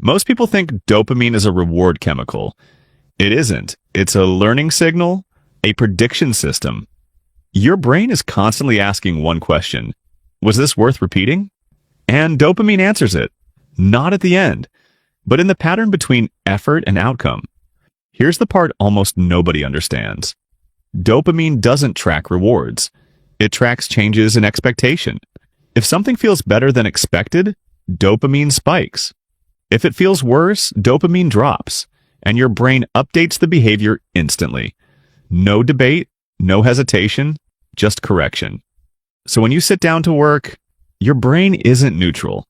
Most people think dopamine is a reward chemical. It isn't. It's a learning signal, a prediction system. Your brain is constantly asking one question. Was this worth repeating? And dopamine answers it. Not at the end, but in the pattern between effort and outcome. Here's the part almost nobody understands. Dopamine doesn't track rewards. It tracks changes in expectation. If something feels better than expected, dopamine spikes. If it feels worse, dopamine drops, and your brain updates the behavior instantly. No debate, no hesitation, just correction. So when you sit down to work, your brain isn't neutral.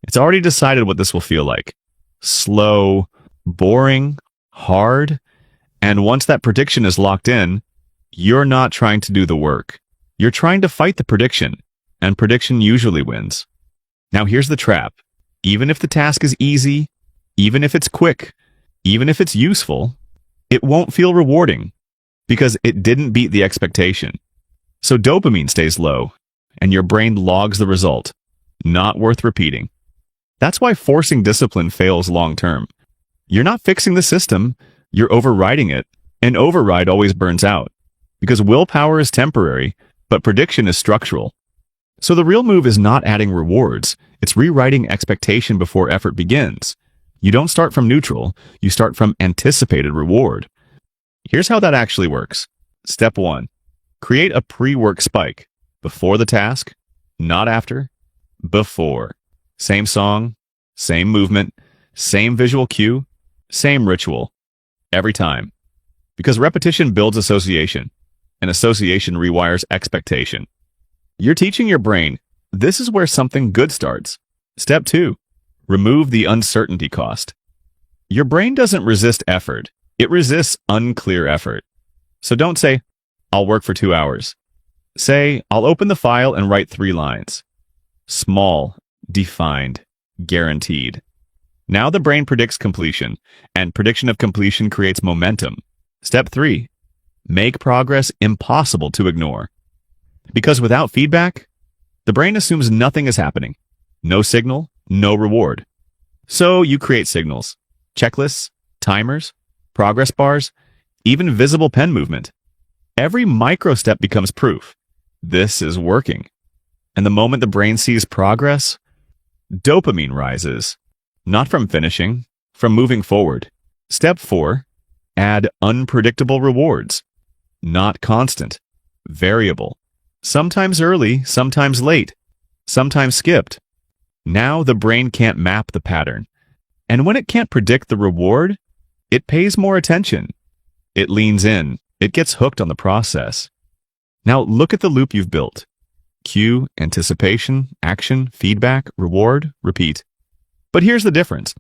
It's already decided what this will feel like. Slow, boring, hard, and once that prediction is locked in, you're not trying to do the work. You're trying to fight the prediction, and prediction usually wins. Now here's the trap. Even if the task is easy, even if it's quick, even if it's useful, it won't feel rewarding because it didn't beat the expectation. So dopamine stays low, and your brain logs the result. Not worth repeating. That's why forcing discipline fails long-term. You're not fixing the system, you're overriding it, and override always burns out. Because willpower is temporary, but prediction is structural. So the real move is not adding rewards, it's rewriting expectation before effort begins. You don't start from neutral, you start from anticipated reward. Here's how that actually works. Step 1. Create a pre-work spike. Before the task, not after, before. Same song, same movement, same visual cue, same ritual. Every time. Because repetition builds association, and association rewires expectation. You're teaching your brain, this is where something good starts. Step 2. Remove the uncertainty cost. Your brain doesn't resist effort. It resists unclear effort. So don't say, I'll work for 2 hours. Say, I'll open the file and write 3 lines. Small, defined, guaranteed. Now the brain predicts completion, and prediction of completion creates momentum. Step 3. Make progress impossible to ignore. Because without feedback, the brain assumes nothing is happening. No signal, no reward. So you create signals, checklists, timers, progress bars, even visible pen movement. Every micro step becomes proof. This is working. And the moment the brain sees progress, dopamine rises. Not from finishing, from moving forward. Step 4. Add unpredictable rewards. Not constant. Variable. Sometimes early, sometimes late. Sometimes skipped. Now the brain can't map the pattern. And when it can't predict the reward, it pays more attention. It leans in. It gets hooked on the process. Now look at the loop you've built. Cue, anticipation, action, feedback, reward, repeat. But here's the difference.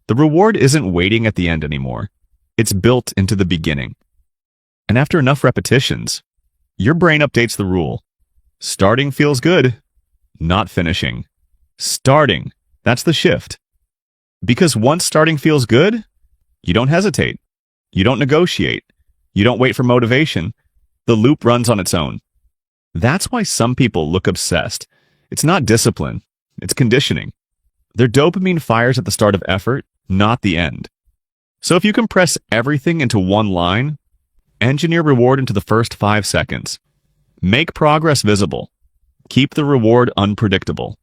The reward isn't waiting at the end anymore. It's built into the beginning. And after enough repetitions, your brain updates the rule. Starting feels good, not finishing. Starting, that's the shift. Because once starting feels good, you don't hesitate. You don't negotiate. You don't wait for motivation. The loop runs on its own. That's why some people look obsessed. It's not discipline. It's conditioning. Their dopamine fires at the start of effort, not the end. So if you compress everything into one line, engineer reward into the first 5 seconds. Make progress visible. Keep the reward unpredictable.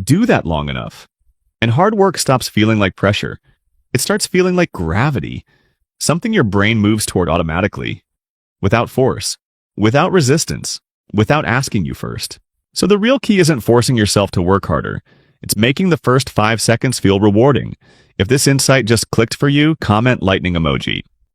Do that long enough. And hard work stops feeling like pressure. It starts feeling like gravity. Something your brain moves toward automatically. Without force. Without resistance. Without asking you first. So the real key isn't forcing yourself to work harder. It's making the first 5 seconds feel rewarding. If this insight just clicked for you, comment lightning emoji.